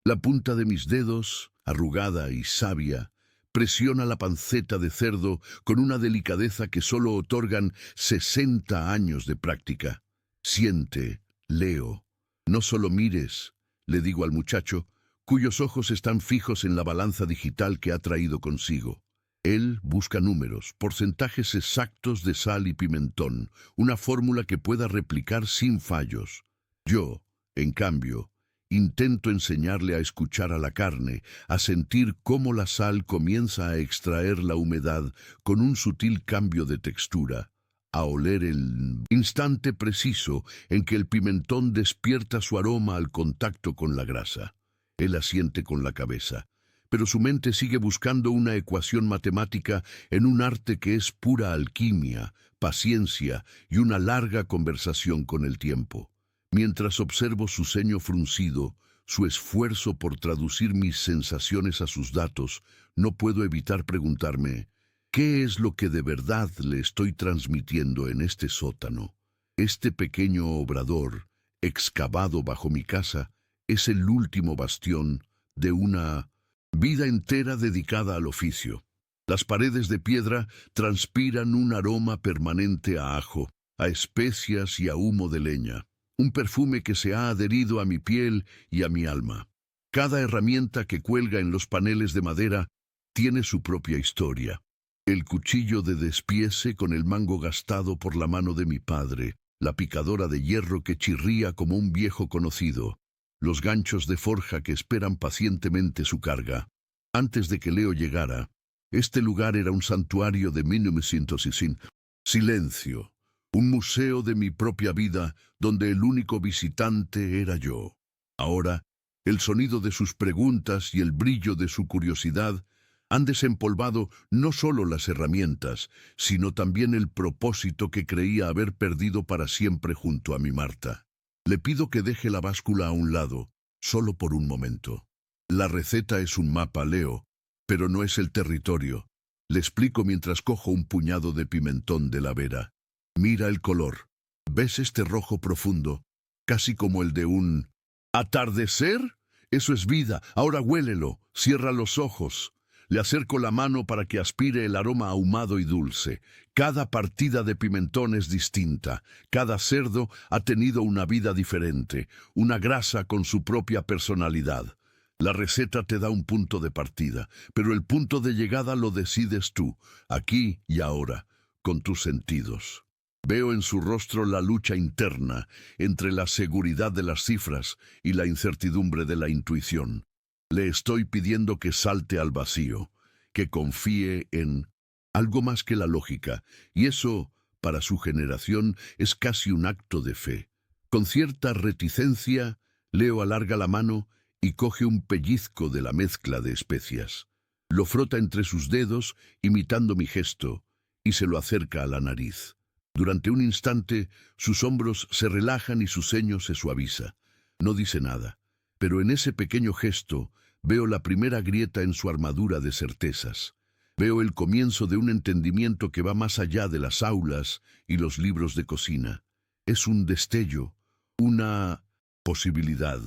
La punta de mis dedos, arrugada y sabia, presiona la panceta de cerdo con una delicadeza que solo otorgan 60 años de práctica. Siente, Leo. No solo mires, le digo al muchacho, cuyos ojos están fijos en la balanza digital que ha traído consigo. Él busca números, porcentajes exactos de sal y pimentón, una fórmula que pueda replicar sin fallos. Yo, en cambio, intento enseñarle a escuchar a la carne, a sentir cómo la sal comienza a extraer la humedad con un sutil cambio de textura, a oler el instante preciso en que el pimentón despierta su aroma al contacto con la grasa. Él asiente con la cabeza, pero su mente sigue buscando una ecuación matemática en un arte que es pura alquimia, paciencia y una larga conversación con el tiempo. Mientras observo su ceño fruncido, su esfuerzo por traducir mis sensaciones a sus datos, no puedo evitar preguntarme, ¿qué es lo que de verdad le estoy transmitiendo en este sótano? Este pequeño obrador, excavado bajo mi casa, es el último bastión de una vida entera dedicada al oficio. Las paredes de piedra transpiran un aroma permanente a ajo, a especias y a humo de leña. Un perfume que se ha adherido a mi piel y a mi alma. Cada herramienta que cuelga en los paneles de madera tiene su propia historia. El cuchillo de despiece con el mango gastado por la mano de mi padre, la picadora de hierro que chirría como un viejo conocido, los ganchos de forja que esperan pacientemente su carga. Antes de que Leo llegara, este lugar era un santuario de 1960. Silencio. Un museo de mi propia vida, donde el único visitante era yo. Ahora, el sonido de sus preguntas y el brillo de su curiosidad han desempolvado no solo las herramientas, sino también el propósito que creía haber perdido para siempre junto a mi Marta. Le pido que deje la báscula a un lado, solo por un momento. La receta es un mapa, Leo, pero no es el territorio. Le explico mientras cojo un puñado de pimentón de la vera. Mira el color. ¿Ves este rojo profundo? Casi como el de un atardecer. Eso es vida. Ahora huélelo. Cierra los ojos. Le acerco la mano para que aspire el aroma ahumado y dulce. Cada partida de pimentón es distinta. Cada cerdo ha tenido una vida diferente, una grasa con su propia personalidad. La receta te da un punto de partida, pero el punto de llegada lo decides tú, aquí y ahora, con tus sentidos. Veo en su rostro la lucha interna entre la seguridad de las cifras y la incertidumbre de la intuición. Le estoy pidiendo que salte al vacío, que confíe en algo más que la lógica, y eso, para su generación, es casi un acto de fe. Con cierta reticencia, Leo alarga la mano y coge un pellizco de la mezcla de especias. Lo frota entre sus dedos, imitando mi gesto, y se lo acerca a la nariz. Durante un instante, sus hombros se relajan y su ceño se suaviza. No dice nada, pero en ese pequeño gesto veo la primera grieta en su armadura de certezas. Veo el comienzo de un entendimiento que va más allá de las aulas y los libros de cocina. Es un destello, una posibilidad.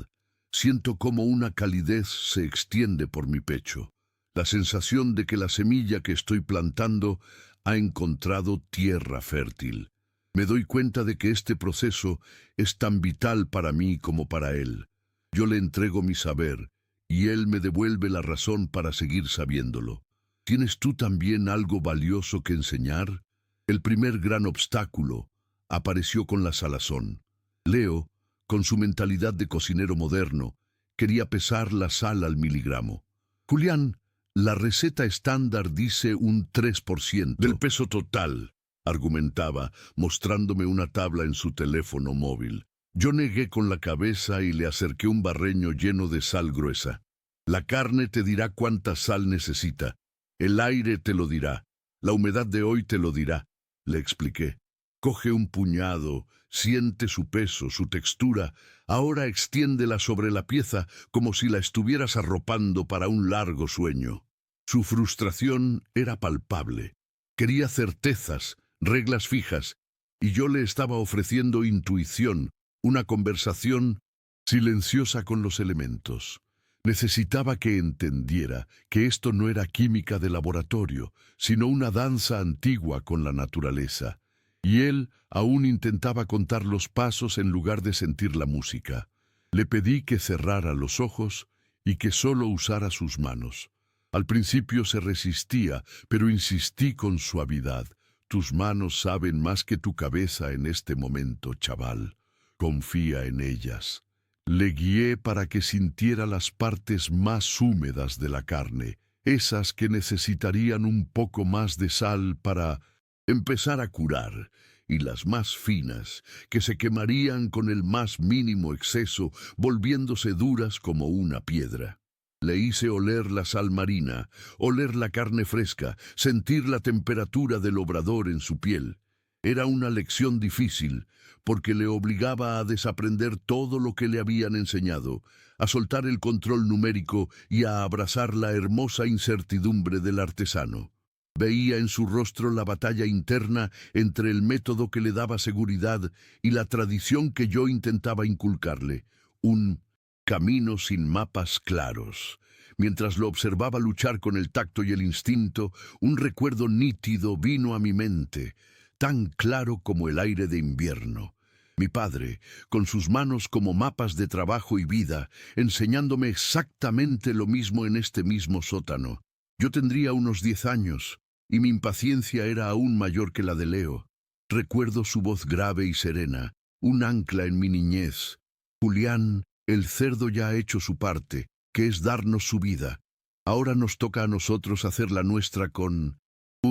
Siento como una calidez se extiende por mi pecho. La sensación de que la semilla que estoy plantando ha encontrado tierra fértil. Me doy cuenta de que este proceso es tan vital para mí como para él. Yo le entrego mi saber, y él me devuelve la razón para seguir sabiéndolo. ¿Tienes tú también algo valioso que enseñar? El primer gran obstáculo apareció con la salazón. Leo, con su mentalidad de cocinero moderno, quería pesar la sal al miligramo. Julián, la receta estándar dice un 3% del peso total, argumentaba, mostrándome una tabla en su teléfono móvil. Yo negué con la cabeza y le acerqué un barreño lleno de sal gruesa. La carne te dirá cuánta sal necesita. El aire te lo dirá. La humedad de hoy te lo dirá, le expliqué. Coge un puñado, siente su peso, su textura, ahora extiéndela sobre la pieza como si la estuvieras arropando para un largo sueño. Su frustración era palpable. Quería certezas, reglas fijas, y yo le estaba ofreciendo intuición, una conversación silenciosa con los elementos. Necesitaba que entendiera que esto no era química de laboratorio, sino una danza antigua con la naturaleza. Y él aún intentaba contar los pasos en lugar de sentir la música. Le pedí que cerrara los ojos y que solo usara sus manos. Al principio se resistía, pero insistí con suavidad. Tus manos saben más que tu cabeza en este momento, chaval. Confía en ellas. Le guié para que sintiera las partes más húmedas de la carne, esas que necesitarían un poco más de sal para empezar a curar, y las más finas, que se quemarían con el más mínimo exceso, volviéndose duras como una piedra. Le hice oler la sal marina, oler la carne fresca, sentir la temperatura del obrador en su piel. Era una lección difícil, porque le obligaba a desaprender todo lo que le habían enseñado, a soltar el control numérico y a abrazar la hermosa incertidumbre del artesano. Veía en su rostro la batalla interna entre el método que le daba seguridad y la tradición que yo intentaba inculcarle, un camino sin mapas claros. Mientras lo observaba luchar con el tacto y el instinto, un recuerdo nítido vino a mi mente, tan claro como el aire de invierno. Mi padre, con sus manos como mapas de trabajo y vida, enseñándome exactamente lo mismo en este mismo sótano. Yo tendría unos 10 años, y mi impaciencia era aún mayor que la de Leo. Recuerdo su voz grave y serena, un ancla en mi niñez. Julián, el cerdo ya ha hecho su parte, que es darnos su vida. Ahora nos toca a nosotros hacer la nuestra con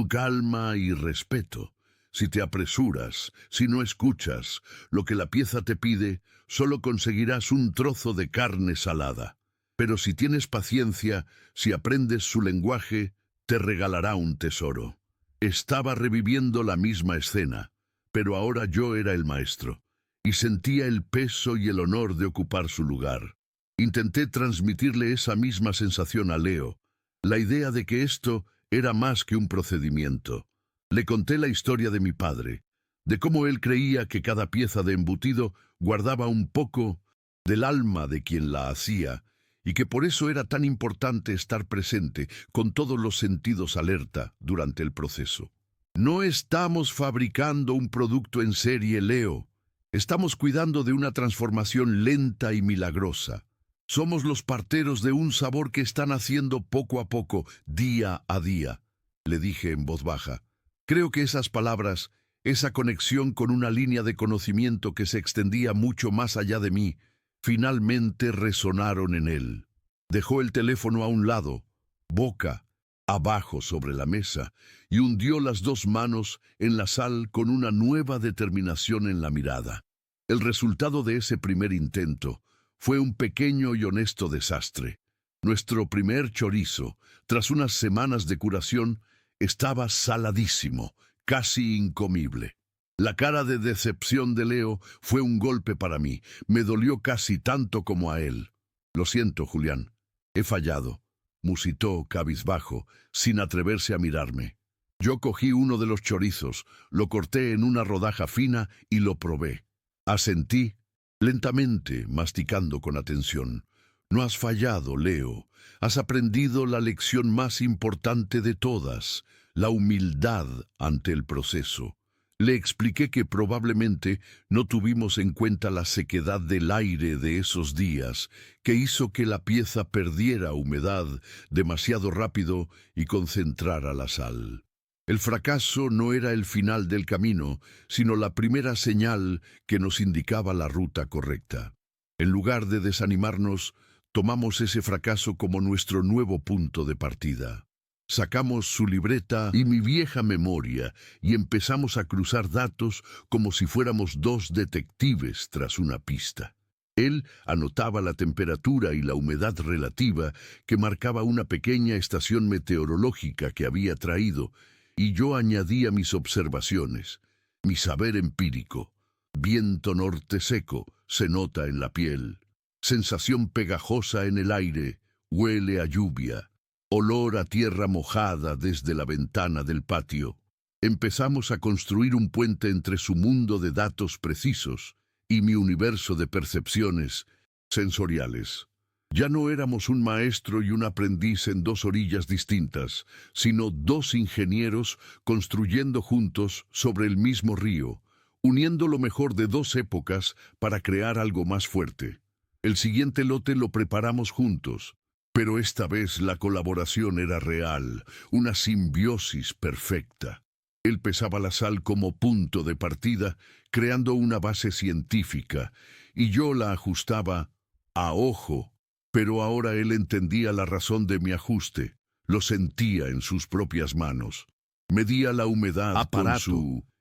calma y respeto. Si te apresuras, si no escuchas lo que la pieza te pide, solo conseguirás un trozo de carne salada. Pero si tienes paciencia, si aprendes su lenguaje, te regalará un tesoro. Estaba reviviendo la misma escena, pero ahora yo era el maestro, y sentía el peso y el honor de ocupar su lugar. Intenté transmitirle esa misma sensación a Leo, la idea de que esto era más que un procedimiento. Le conté la historia de mi padre, de cómo él creía que cada pieza de embutido guardaba un poco del alma de quien la hacía, y que por eso era tan importante estar presente, con todos los sentidos alerta, durante el proceso. No estamos fabricando un producto en serie, Leo. Estamos cuidando de una transformación lenta y milagrosa. Somos los parteros de un sabor que están haciendo poco a poco, día a día, le dije en voz baja. Creo que esas palabras, esa conexión con una línea de conocimiento que se extendía mucho más allá de mí, finalmente resonaron en él. Dejó el teléfono a un lado, boca abajo sobre la mesa, y hundió las 2 manos en la sal con una nueva determinación en la mirada. El resultado de ese primer intento fue un pequeño y honesto desastre. Nuestro primer chorizo, tras unas semanas de curación, estaba saladísimo, casi incomible. La cara de decepción de Leo fue un golpe para mí. Me dolió casi tanto como a él. Lo siento, Julián. He fallado, musitó cabizbajo, sin atreverse a mirarme. Yo cogí uno de los chorizos, lo corté en una rodaja fina y lo probé. Asentí, lentamente, masticando con atención. No has fallado, Leo. Has aprendido la lección más importante de todas, la humildad ante el proceso. Le expliqué que probablemente no tuvimos en cuenta la sequedad del aire de esos días, que hizo que la pieza perdiera humedad demasiado rápido y concentrara la sal. El fracaso no era el final del camino, sino la primera señal que nos indicaba la ruta correcta. En lugar de desanimarnos, tomamos ese fracaso como nuestro nuevo punto de partida. Sacamos su libreta y mi vieja memoria y empezamos a cruzar datos como si fuéramos 2 detectives tras una pista. Él anotaba la temperatura y la humedad relativa que marcaba una pequeña estación meteorológica que había traído, y yo añadía mis observaciones, mi saber empírico. Viento norte seco, se nota en la piel. Sensación pegajosa en el aire, huele a lluvia. Olor a tierra mojada desde la ventana del patio. Empezamos a construir un puente entre su mundo de datos precisos y mi universo de percepciones sensoriales. Ya no éramos un maestro y un aprendiz en dos orillas distintas, sino dos ingenieros construyendo juntos sobre el mismo río, uniendo lo mejor de dos épocas para crear algo más fuerte. El siguiente lote lo preparamos juntos, pero esta vez la colaboración era real, una simbiosis perfecta. Él pesaba la sal como punto de partida, creando una base científica, y yo la ajustaba a ojo. Pero ahora él entendía la razón de mi ajuste, lo sentía en sus propias manos. Medía la humedad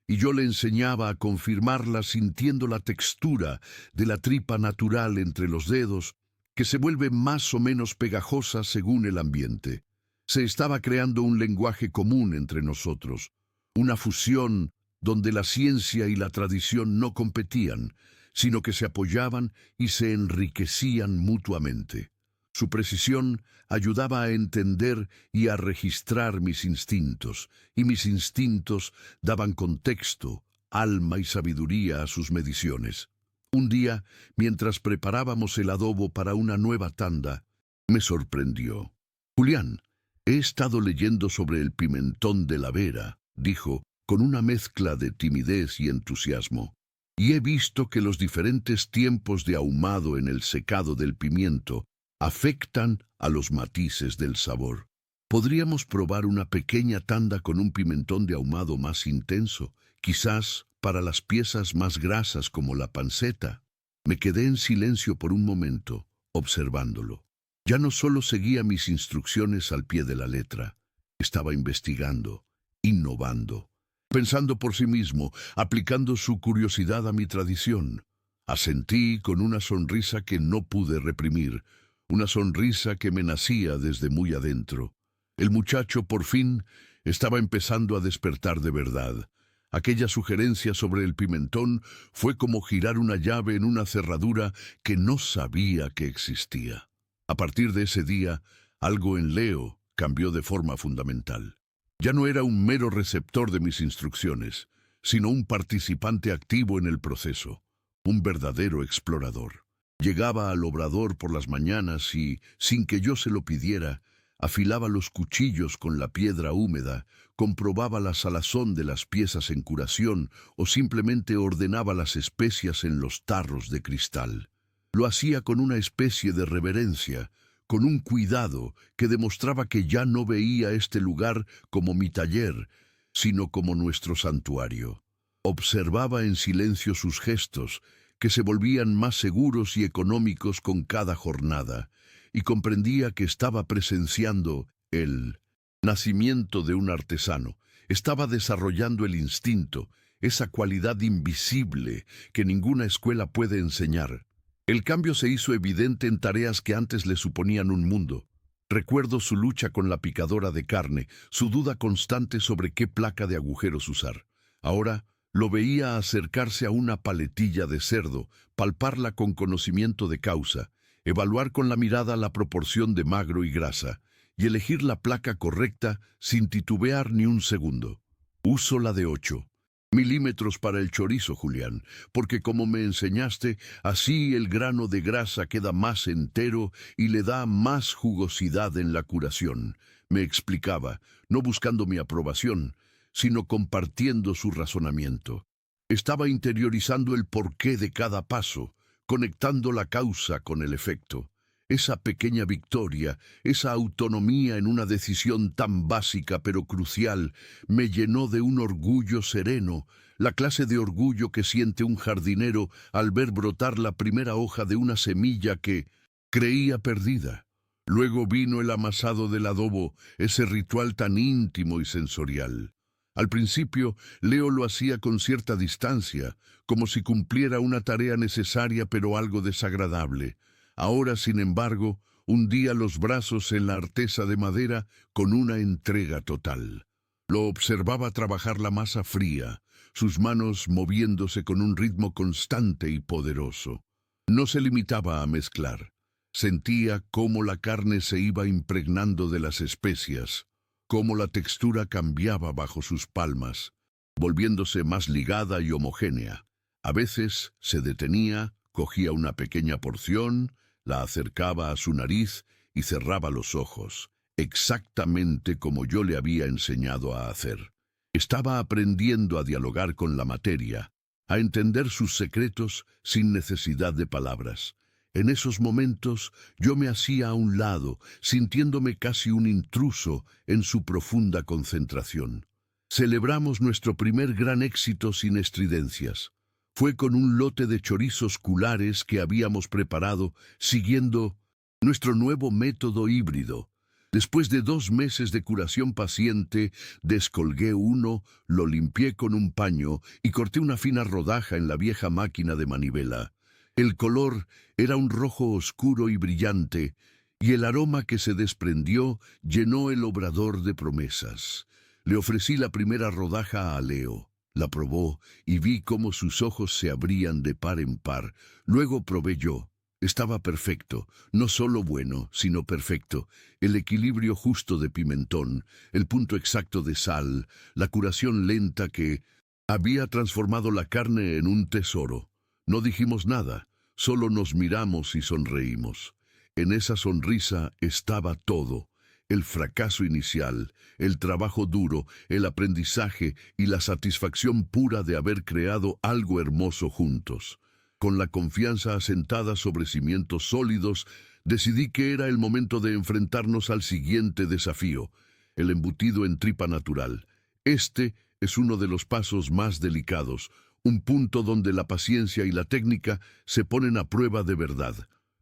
y yo le enseñaba a confirmarla sintiendo la textura de la tripa natural entre los dedos, que se vuelve más o menos pegajosa según el ambiente. Se estaba creando un lenguaje común entre nosotros, una fusión donde la ciencia y la tradición no competían, sino que se apoyaban y se enriquecían mutuamente. Su precisión ayudaba a entender y a registrar mis instintos, y mis instintos daban contexto, alma y sabiduría a sus mediciones. Un día, mientras preparábamos el adobo para una nueva tanda, me sorprendió. «Julián, he estado leyendo sobre el pimentón de la Vera», dijo, con una mezcla de timidez y entusiasmo. «Y he visto que los diferentes tiempos de ahumado en el secado del pimiento afectan a los matices del sabor. Podríamos probar una pequeña tanda con un pimentón de ahumado más intenso, quizás para las piezas más grasas como la panceta». Me quedé en silencio por un momento, observándolo. Ya no solo seguía mis instrucciones al pie de la letra, estaba investigando, innovando, pensando por sí mismo, aplicando su curiosidad a mi tradición. Asentí con una sonrisa que no pude reprimir, una sonrisa que me nacía desde muy adentro. El muchacho, por fin, estaba empezando a despertar de verdad. Aquella sugerencia sobre el pimentón fue como girar una llave en una cerradura que no sabía que existía. A partir de ese día, algo en Leo cambió de forma fundamental. Ya no era un mero receptor de mis instrucciones, sino un participante activo en el proceso, un verdadero explorador. Llegaba al obrador por las mañanas y, sin que yo se lo pidiera, afilaba los cuchillos con la piedra húmeda, comprobaba la salazón de las piezas en curación o simplemente ordenaba las especias en los tarros de cristal. Lo hacía con una especie de reverencia, con un cuidado que demostraba que ya no veía este lugar como mi taller, sino como nuestro santuario. Observaba en silencio sus gestos, que se volvían más seguros y económicos con cada jornada, y comprendía que estaba presenciando el nacimiento de un artesano. Estaba desarrollando el instinto, esa cualidad invisible que ninguna escuela puede enseñar. El cambio se hizo evidente en tareas que antes le suponían un mundo. Recuerdo su lucha con la picadora de carne, su duda constante sobre qué placa de agujeros usar. Ahora lo veía acercarse a una paletilla de cerdo, palparla con conocimiento de causa, evaluar con la mirada la proporción de magro y grasa, y elegir la placa correcta sin titubear ni un segundo. Uso la de 8 milímetros para el chorizo, Julián, porque como me enseñaste, así el grano de grasa queda más entero y le da más jugosidad en la curación. Me explicaba, no buscando mi aprobación, sino compartiendo su razonamiento. Estaba interiorizando el porqué de cada paso, conectando la causa con el efecto. Esa pequeña victoria, esa autonomía en una decisión tan básica pero crucial, me llenó de un orgullo sereno, la clase de orgullo que siente un jardinero al ver brotar la primera hoja de una semilla que creía perdida. Luego vino el amasado del adobo, ese ritual tan íntimo y sensorial. Al principio, Leo lo hacía con cierta distancia, como si cumpliera una tarea necesaria pero algo desagradable. Ahora, sin embargo, hundía los brazos en la artesa de madera con una entrega total. Lo observaba trabajar la masa fría, sus manos moviéndose con un ritmo constante y poderoso. No se limitaba a mezclar. Sentía cómo la carne se iba impregnando de las especias, cómo la textura cambiaba bajo sus palmas, volviéndose más ligada y homogénea. A veces se detenía, cogía una pequeña porción, La acercaba a su nariz y cerraba los ojos, exactamente como yo le había enseñado a hacer. Estaba aprendiendo a dialogar con la materia, a entender sus secretos sin necesidad de palabras. En esos momentos yo me hacía a un lado, sintiéndome casi un intruso en su profunda concentración. Celebramos nuestro primer gran éxito sin estridencias. Fue con un lote de chorizos culares que habíamos preparado, siguiendo nuestro nuevo método híbrido. Después de 2 meses de curación paciente, descolgué uno, lo limpié con un paño y corté una fina rodaja en la vieja máquina de manivela. El color era un rojo oscuro y brillante, y el aroma que se desprendió llenó el obrador de promesas. Le ofrecí la primera rodaja a Leo. La probó y vi cómo sus ojos se abrían de par en par. Luego probé yo. Estaba perfecto, no solo bueno, sino perfecto. El equilibrio justo de pimentón, el punto exacto de sal, la curación lenta que había transformado la carne en un tesoro. No dijimos nada, solo nos miramos y sonreímos. En esa sonrisa estaba todo. El fracaso inicial, el trabajo duro, el aprendizaje y la satisfacción pura de haber creado algo hermoso juntos. Con la confianza asentada sobre cimientos sólidos, decidí que era el momento de enfrentarnos al siguiente desafío, el embutido en tripa natural. Este es uno de los pasos más delicados, un punto donde la paciencia y la técnica se ponen a prueba de verdad.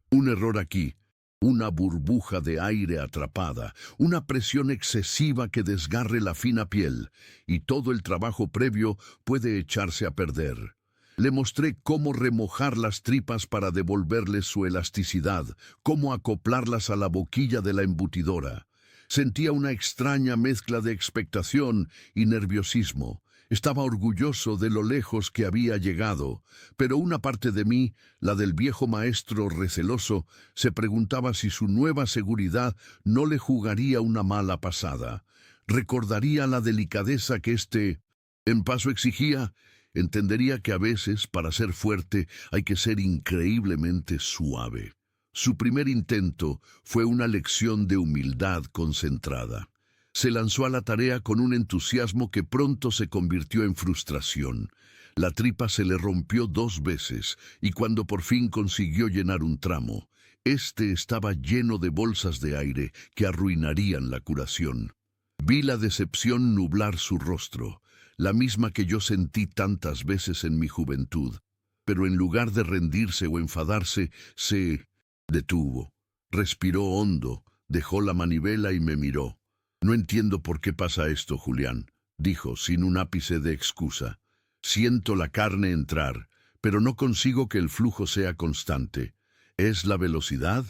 Un error aquí, una burbuja de aire atrapada, una presión excesiva que desgarre la fina piel, y todo el trabajo previo puede echarse a perder. Le mostré cómo remojar las tripas para devolverles su elasticidad, cómo acoplarlas a la boquilla de la embutidora. Sentía una extraña mezcla de expectación y nerviosismo. Estaba orgulloso de lo lejos que había llegado, pero una parte de mí, la del viejo maestro receloso, se preguntaba si su nueva seguridad no le jugaría una mala pasada. Recordaría la delicadeza que este paso exigía. Entendería que a veces, para ser fuerte, hay que ser increíblemente suave. Su primer intento fue una lección de humildad concentrada. Se lanzó a la tarea con un entusiasmo que pronto se convirtió en frustración. La tripa se le rompió 2 veces, y cuando por fin consiguió llenar un tramo, este estaba lleno de bolsas de aire que arruinarían la curación. Vi la decepción nublar su rostro, la misma que yo sentí tantas veces en mi juventud, pero en lugar de rendirse o enfadarse, se detuvo. Respiró hondo, dejó la manivela y me miró. «No entiendo por qué pasa esto, Julián», dijo, sin un ápice de excusa. «Siento la carne entrar, pero no consigo que el flujo sea constante. ¿Es la velocidad?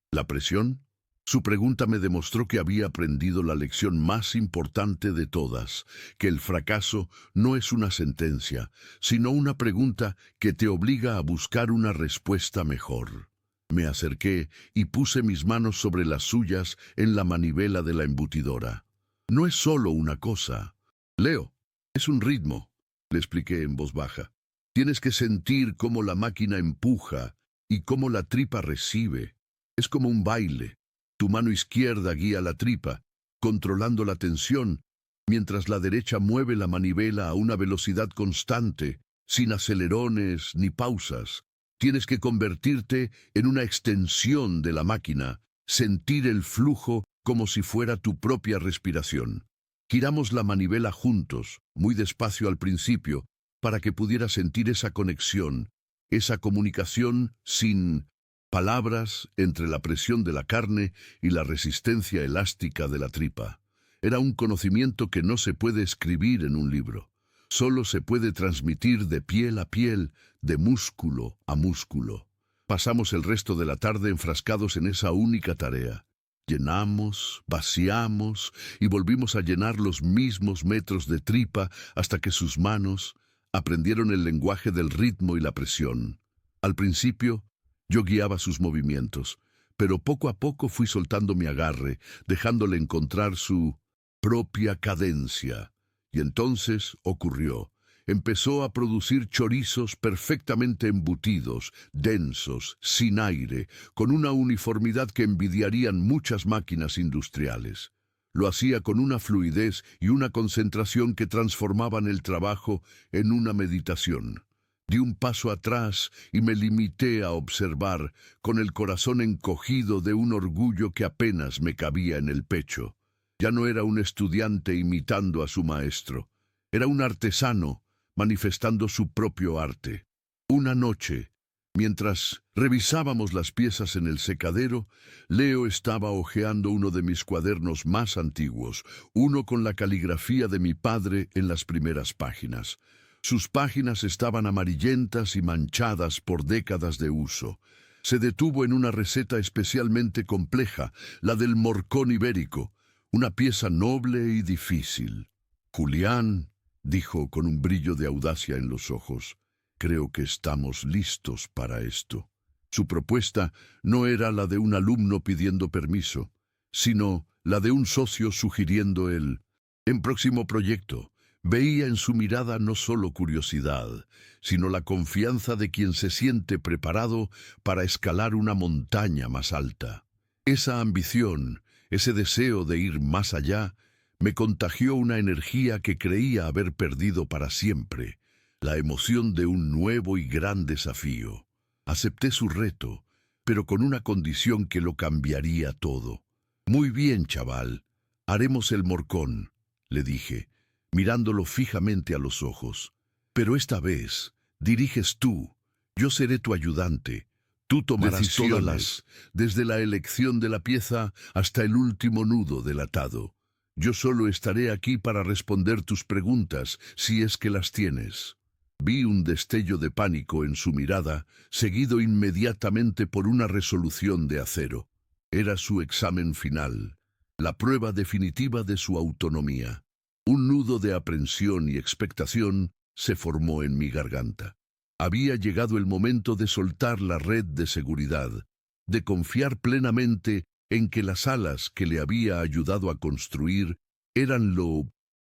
¿La presión?» Su pregunta me demostró que había aprendido la lección más importante de todas, que el fracaso no es una sentencia, sino una pregunta que te obliga a buscar una respuesta mejor. Me acerqué y puse mis manos sobre las suyas en la manivela de la embutidora. «No es solo una cosa, Leo, es un ritmo», le expliqué en voz baja. «Tienes que sentir cómo la máquina empuja y cómo la tripa recibe. Es como un baile. Tu mano izquierda guía la tripa, controlando la tensión, mientras la derecha mueve la manivela a una velocidad constante, sin acelerones ni pausas. Tienes que convertirte en una extensión de la máquina, sentir el flujo como si fuera tu propia respiración». Giramos la manivela juntos, muy despacio al principio, para que pudiera sentir esa conexión, esa comunicación sin palabras entre la presión de la carne y la resistencia elástica de la tripa. Era un conocimiento que no se puede escribir en un libro. Solo se puede transmitir de piel a piel, de músculo a músculo. Pasamos el resto de la tarde enfrascados en esa única tarea. Llenamos, vaciamos y volvimos a llenar los mismos metros de tripa hasta que sus manos aprendieron el lenguaje del ritmo y la presión. Al principio, yo guiaba sus movimientos, pero poco a poco fui soltando mi agarre, dejándole encontrar su propia cadencia. Y entonces ocurrió. empezó a producir chorizos perfectamente embutidos, densos, sin aire, con una uniformidad que envidiarían muchas máquinas industriales. Lo hacía con una fluidez y una concentración que transformaban el trabajo en una meditación. Di un paso atrás y me limité a observar, con el corazón encogido de un orgullo que apenas me cabía en el pecho. Ya no era un estudiante imitando a su maestro. Era un artesano manifestando su propio arte. Una noche, mientras revisábamos las piezas en el secadero, Leo estaba hojeando uno de mis cuadernos más antiguos, uno con la caligrafía de mi padre en las primeras páginas. Sus páginas estaban amarillentas y manchadas por décadas de uso. Se detuvo en una receta especialmente compleja, la del morcón ibérico, una pieza noble y difícil. «Julián», dijo con un brillo de audacia en los ojos, «creo que estamos listos para esto». Su propuesta no era la de un alumno pidiendo permiso, sino la de un socio sugiriendo el próximo proyecto. Veía en su mirada no solo curiosidad, sino la confianza de quien se siente preparado para escalar una montaña más alta. Esa ambición, ese deseo de ir más allá, me contagió una energía que creía haber perdido para siempre, la emoción de un nuevo y gran desafío. Acepté su reto, pero con una condición que lo cambiaría todo. «Muy bien, chaval, haremos el morcón», le dije, mirándolo fijamente a los ojos. «Pero esta vez diriges tú, yo seré tu ayudante. Tú tomarás decisiones, desde la elección de la pieza hasta el último nudo del atado. Yo solo estaré aquí para responder tus preguntas, si es que las tienes». Vi un destello de pánico en su mirada, seguido inmediatamente por una resolución de acero. Era su examen final, la prueba definitiva de su autonomía. Un nudo de aprensión y expectación se formó en mi garganta. Había llegado el momento de soltar la red de seguridad, de confiar plenamente en que las alas que le había ayudado a construir eran lo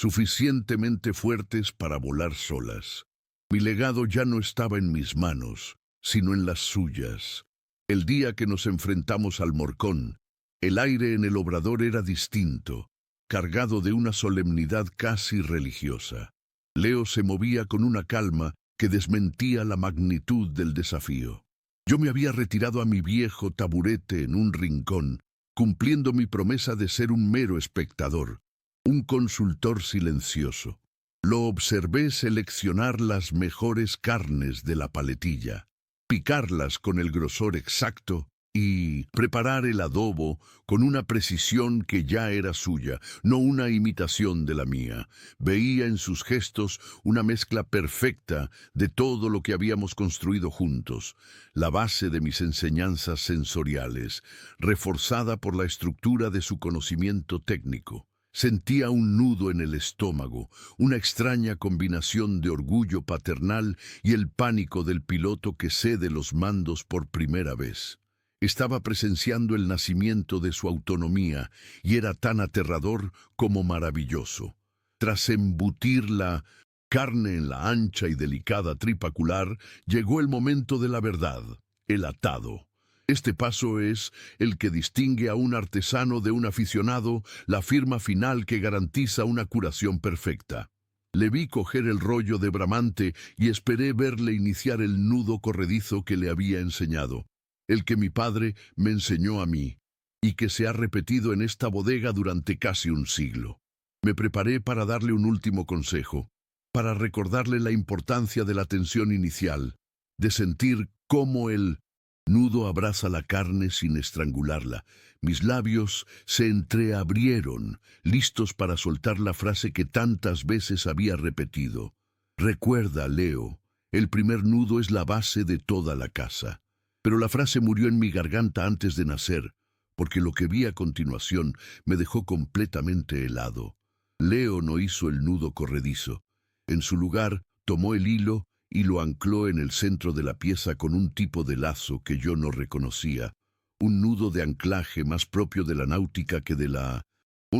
suficientemente fuertes para volar solas. Mi legado ya no estaba en mis manos, sino en las suyas. El día que nos enfrentamos al morcón, el aire en el obrador era distinto, cargado de una solemnidad casi religiosa. Leo se movía con una calma que desmentía la magnitud del desafío. Yo me había retirado a mi viejo taburete en un rincón, cumpliendo mi promesa de ser un mero espectador, un consultor silencioso. Lo observé seleccionar las mejores carnes de la paletilla, picarlas con el grosor exacto y preparar el adobo con una precisión que ya era suya, no una imitación de la mía. Veía en sus gestos una mezcla perfecta de todo lo que habíamos construido juntos, la base de mis enseñanzas sensoriales, reforzada por la estructura de su conocimiento técnico. Sentía un nudo en el estómago, una extraña combinación de orgullo paternal y el pánico del piloto que cede los mandos por primera vez. Estaba presenciando el nacimiento de su autonomía y era tan aterrador como maravilloso. Tras embutir la carne en la ancha y delicada tripacular, llegó el momento de la verdad, el atado. Este paso es el que distingue a un artesano de un aficionado, la firma final que garantiza una curación perfecta. Le vi coger el rollo de bramante y esperé verle iniciar el nudo corredizo que le había enseñado, el que mi padre me enseñó a mí, y que se ha repetido en esta bodega durante casi un siglo. Me preparé para darle un último consejo, para recordarle la importancia de la tensión inicial, de sentir cómo el nudo abraza la carne sin estrangularla. Mis labios se entreabrieron, listos para soltar la frase que tantas veces había repetido. «Recuerda, Leo, el primer nudo es la base de toda la casa». Pero la frase murió en mi garganta antes de nacer, porque lo que vi a continuación me dejó completamente helado. Leo no hizo el nudo corredizo. En su lugar, tomó el hilo y lo ancló en el centro de la pieza con un tipo de lazo que yo no reconocía, un nudo de anclaje más propio de la náutica que de la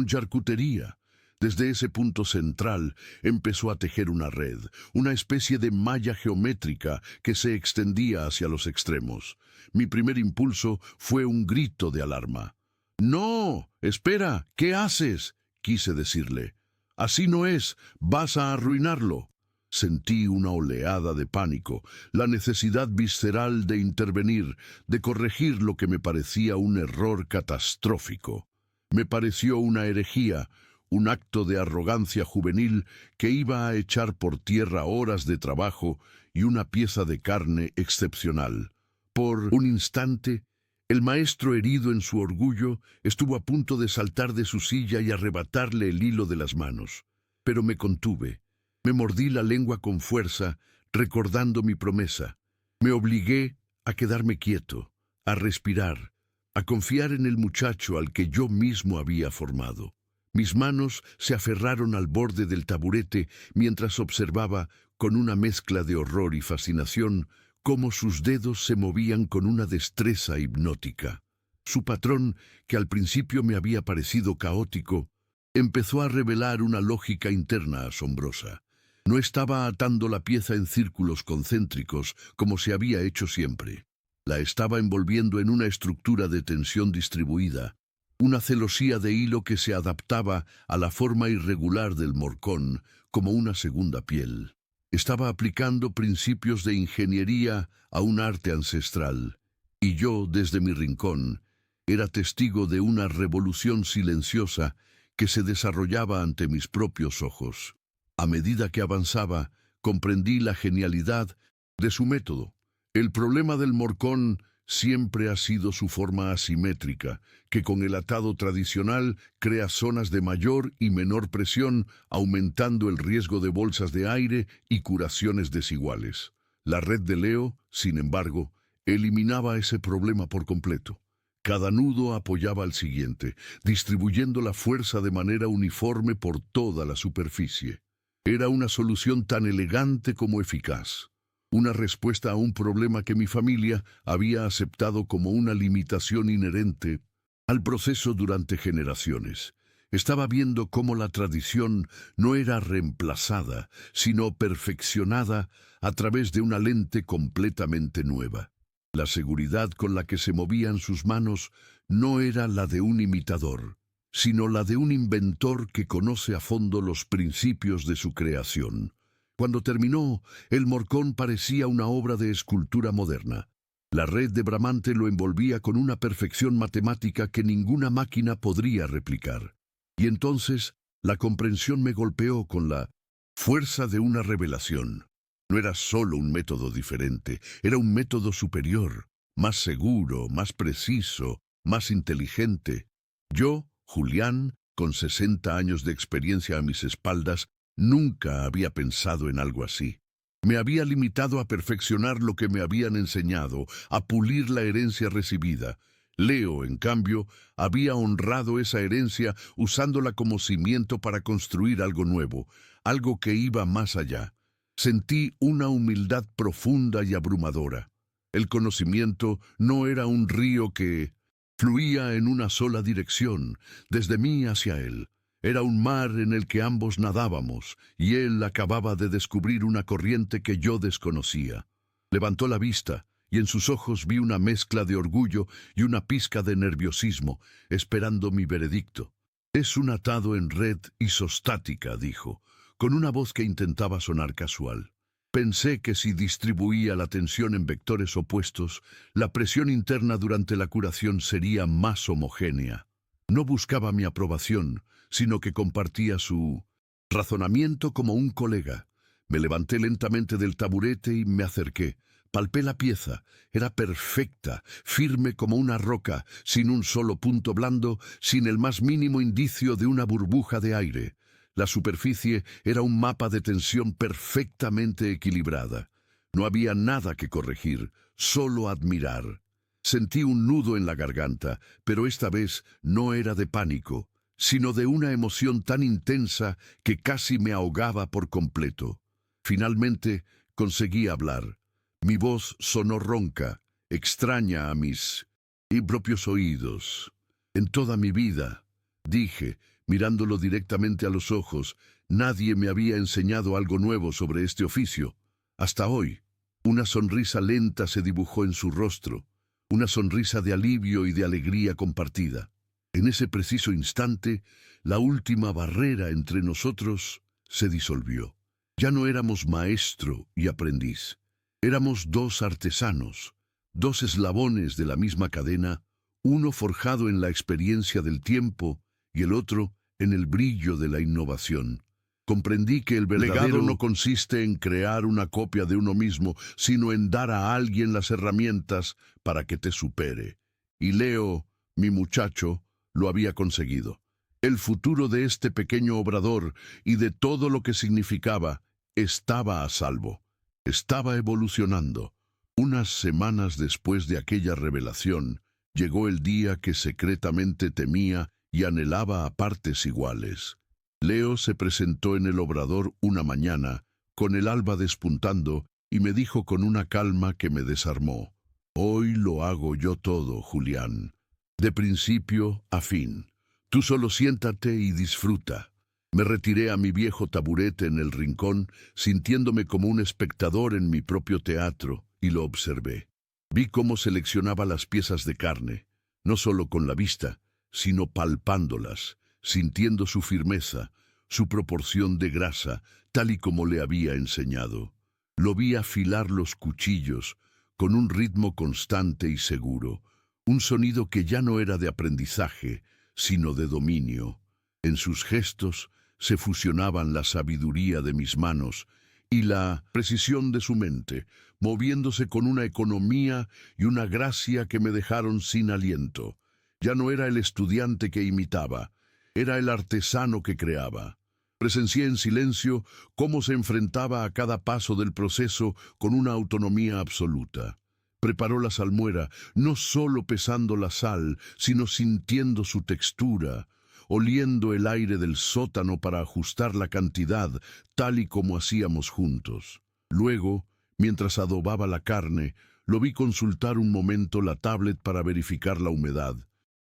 charcutería. Desde ese punto central empezó a tejer una red, una especie de malla geométrica que se extendía hacia los extremos. Mi primer impulso fue un grito de alarma. «¡No! ¡Espera! ¿Qué haces?», quise decirle. «Así no es. Vas a arruinarlo». Sentí una oleada de pánico, la necesidad visceral de intervenir, de corregir lo que me parecía un error catastrófico. Me pareció una herejía, un acto de arrogancia juvenil que iba a echar por tierra horas de trabajo y una pieza de carne excepcional. Por un instante, el maestro, herido en su orgullo, estuvo a punto de saltar de su silla y arrebatarle el hilo de las manos. Pero me contuve. Me mordí la lengua con fuerza, recordando mi promesa. Me obligué a quedarme quieto, a respirar, a confiar en el muchacho al que yo mismo había formado. Mis manos se aferraron al borde del taburete mientras observaba, con una mezcla de horror y fascinación, cómo sus dedos se movían con una destreza hipnótica. Su patrón, que al principio me había parecido caótico, empezó a revelar una lógica interna asombrosa. No estaba atando la pieza en círculos concéntricos, como se había hecho siempre. La estaba envolviendo en una estructura de tensión distribuida, una celosía de hilo que se adaptaba a la forma irregular del morcón, como una segunda piel. Estaba aplicando principios de ingeniería a un arte ancestral, y yo, desde mi rincón, era testigo de una revolución silenciosa que se desarrollaba ante mis propios ojos. A medida que avanzaba, comprendí la genialidad de su método. El problema del morcón siempre ha sido su forma asimétrica, que con el atado tradicional crea zonas de mayor y menor presión, aumentando el riesgo de bolsas de aire y curaciones desiguales. La red de Leo, sin embargo, eliminaba ese problema por completo. Cada nudo apoyaba al siguiente, distribuyendo la fuerza de manera uniforme por toda la superficie. Era una solución tan elegante como eficaz. Una respuesta a un problema que mi familia había aceptado como una limitación inherente al proceso durante generaciones. Estaba viendo cómo la tradición no era reemplazada, sino perfeccionada a través de una lente completamente nueva. La seguridad con la que se movían sus manos no era la de un imitador, sino la de un inventor que conoce a fondo los principios de su creación. Cuando terminó, el morcón parecía una obra de escultura moderna. La red de Bramante lo envolvía con una perfección matemática que ninguna máquina podría replicar. Y entonces, la comprensión me golpeó con la fuerza de una revelación. No era solo un método diferente, era un método superior, más seguro, más preciso, más inteligente. Yo, Julián, con 60 años de experiencia a mis espaldas, nunca había pensado en algo así. Me había limitado a perfeccionar lo que me habían enseñado, a pulir la herencia recibida. Leo, en cambio, había honrado esa herencia usándola como cimiento para construir algo nuevo, algo que iba más allá. Sentí una humildad profunda y abrumadora. El conocimiento no era un río que fluía en una sola dirección, desde mí hacia él. Era un mar en el que ambos nadábamos, y él acababa de descubrir una corriente que yo desconocía. Levantó la vista, y en sus ojos vi una mezcla de orgullo y una pizca de nerviosismo, esperando mi veredicto. «Es un atado en red isostática», dijo, con una voz que intentaba sonar casual. Pensé que si distribuía la tensión en vectores opuestos, la presión interna durante la curación sería más homogénea. No buscaba mi aprobación, sino que compartía su razonamiento como un colega. Me levanté lentamente del taburete y me acerqué. Palpé la pieza. Era perfecta, firme como una roca, sin un solo punto blando, sin el más mínimo indicio de una burbuja de aire. La superficie era un mapa de tensión perfectamente equilibrada. No había nada que corregir, solo admirar. Sentí un nudo en la garganta, pero esta vez no era de pánico, sino de una emoción tan intensa que casi me ahogaba por completo. Finalmente conseguí hablar. Mi voz sonó ronca, extraña a mis impropios oídos. En toda mi vida, dije, mirándolo directamente a los ojos. Nadie me había enseñado algo nuevo sobre este oficio. Hasta hoy, una sonrisa lenta se dibujó en su rostro, una sonrisa de alivio y de alegría compartida. En ese preciso instante, la última barrera entre nosotros se disolvió. Ya no éramos maestro y aprendiz. Éramos dos artesanos, dos eslabones de la misma cadena, uno forjado en la experiencia del tiempo y el otro en el brillo de la innovación. Comprendí que el verdadero legado no consiste en crear una copia de uno mismo, sino en dar a alguien las herramientas para que te supere. Y Leo, mi muchacho, lo había conseguido. El futuro de este pequeño obrador y de todo lo que significaba estaba a salvo. Estaba evolucionando. Unas semanas después de aquella revelación, llegó el día que secretamente temía y anhelaba a partes iguales. Leo se presentó en el obrador una mañana, con el alba despuntando, y me dijo con una calma que me desarmó: «Hoy lo hago yo todo, Julián, de principio a fin. Tú solo siéntate y disfruta». Me retiré a mi viejo taburete en el rincón, sintiéndome como un espectador en mi propio teatro, y lo observé. Vi cómo seleccionaba las piezas de carne, no solo con la vista, sino palpándolas, sintiendo su firmeza, su proporción de grasa, tal y como le había enseñado. Lo vi afilar los cuchillos, con un ritmo constante y seguro, un sonido que ya no era de aprendizaje, sino de dominio. En sus gestos se fusionaban la sabiduría de mis manos y la precisión de su mente, moviéndose con una economía y una gracia que me dejaron sin aliento. Ya no era el estudiante que imitaba, era el artesano que creaba. Presencié en silencio cómo se enfrentaba a cada paso del proceso con una autonomía absoluta. Preparó la salmuera, no solo pesando la sal, sino sintiendo su textura, oliendo el aire del sótano para ajustar la cantidad, tal y como hacíamos juntos. Luego, mientras adobaba la carne, lo vi consultar un momento la tablet para verificar la humedad,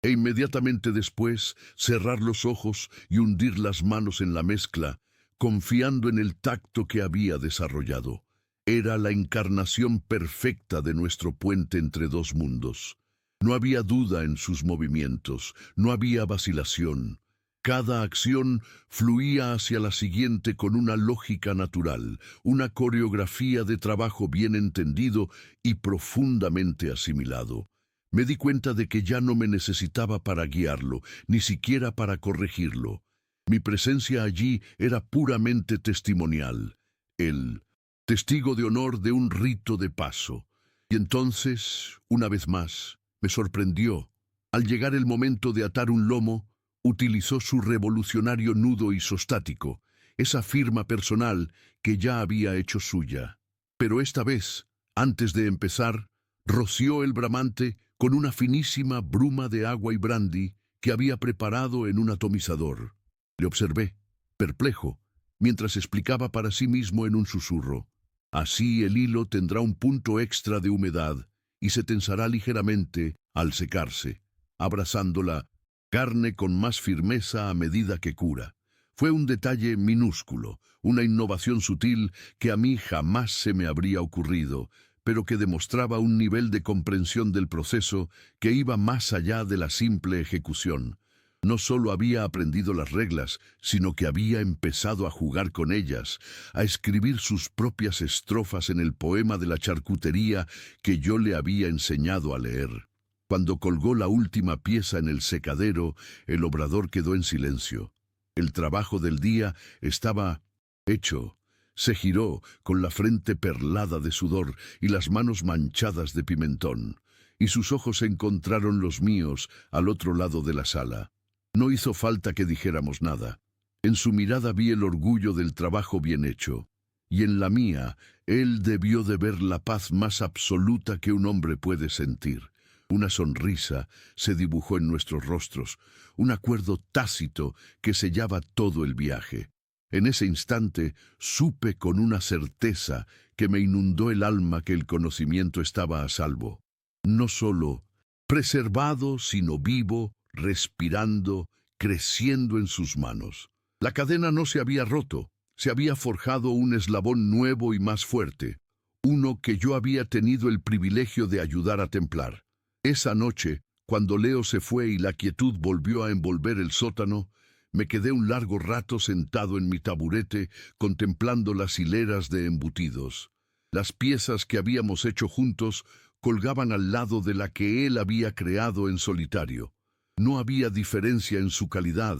e inmediatamente después cerrar los ojos y hundir las manos en la mezcla, confiando en el tacto que había desarrollado. Era la encarnación perfecta de nuestro puente entre dos mundos. No había duda en sus movimientos, no había vacilación. Cada acción fluía hacia la siguiente con una lógica natural, una coreografía de trabajo bien entendido y profundamente asimilado. Me di cuenta de que ya no me necesitaba para guiarlo, ni siquiera para corregirlo. Mi presencia allí era puramente testimonial, el testigo de honor de un rito de paso. Y entonces, una vez más, me sorprendió. Al llegar el momento de atar un lomo, utilizó su revolucionario nudo isostático, esa firma personal que ya había hecho suya. Pero esta vez, antes de empezar, roció el bramante con una finísima bruma de agua y brandy que había preparado en un atomizador. Le observé, perplejo, mientras explicaba para sí mismo en un susurro: «Así el hilo tendrá un punto extra de humedad y se tensará ligeramente al secarse, abrazando la carne con más firmeza a medida que cura». Fue un detalle minúsculo, una innovación sutil que a mí jamás se me habría ocurrido, pero que demostraba un nivel de comprensión del proceso que iba más allá de la simple ejecución. No solo había aprendido las reglas, sino que había empezado a jugar con ellas, a escribir sus propias estrofas en el poema de la charcutería que yo le había enseñado a leer. Cuando colgó la última pieza en el secadero, el obrador quedó en silencio. El trabajo del día estaba hecho. Se giró, con la frente perlada de sudor y las manos manchadas de pimentón, y sus ojos encontraron los míos al otro lado de la sala. No hizo falta que dijéramos nada. En su mirada vi el orgullo del trabajo bien hecho, y en la mía, él debió de ver la paz más absoluta que un hombre puede sentir. Una sonrisa se dibujó en nuestros rostros, un acuerdo tácito que sellaba todo el viaje. En ese instante supe con una certeza que me inundó el alma que el conocimiento estaba a salvo. No solo preservado, sino vivo, respirando, creciendo en sus manos. La cadena no se había roto, se había forjado un eslabón nuevo y más fuerte, uno que yo había tenido el privilegio de ayudar a templar. Esa noche, cuando Leo se fue y la quietud volvió a envolver el sótano, me quedé un largo rato sentado en mi taburete contemplando las hileras de embutidos. Las piezas que habíamos hecho juntos colgaban al lado de la que él había creado en solitario. No había diferencia en su calidad,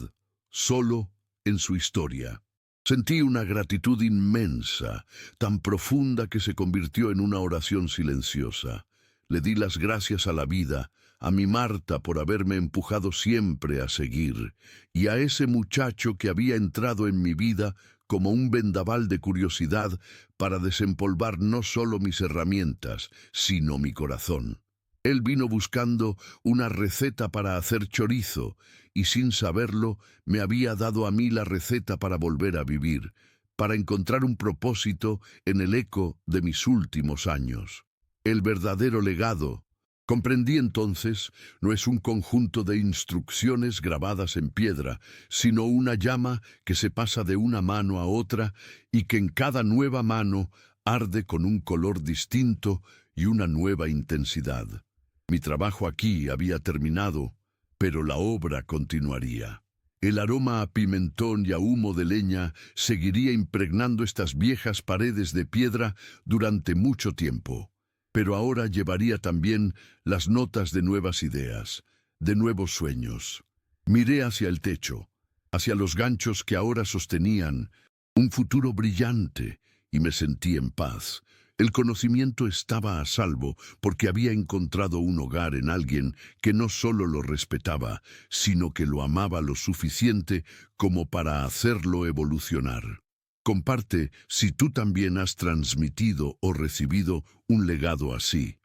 solo en su historia. Sentí una gratitud inmensa, tan profunda que se convirtió en una oración silenciosa. Le di las gracias a la vida, a mi Marta por haberme empujado siempre a seguir, y a ese muchacho que había entrado en mi vida como un vendaval de curiosidad para desempolvar no solo mis herramientas, sino mi corazón. Él vino buscando una receta para hacer chorizo, y sin saberlo me había dado a mí la receta para volver a vivir, para encontrar un propósito en el eco de mis últimos años. El verdadero legado, comprendí entonces, no es un conjunto de instrucciones grabadas en piedra, sino una llama que se pasa de una mano a otra y que en cada nueva mano arde con un color distinto y una nueva intensidad. Mi trabajo aquí había terminado, pero la obra continuaría. El aroma a pimentón y a humo de leña seguiría impregnando estas viejas paredes de piedra durante mucho tiempo. Pero ahora llevaría también las notas de nuevas ideas, de nuevos sueños. Miré hacia el techo, hacia los ganchos que ahora sostenían un futuro brillante, y me sentí en paz. El conocimiento estaba a salvo porque había encontrado un hogar en alguien que no solo lo respetaba, sino que lo amaba lo suficiente como para hacerlo evolucionar. Comparte si tú también has transmitido o recibido un legado así.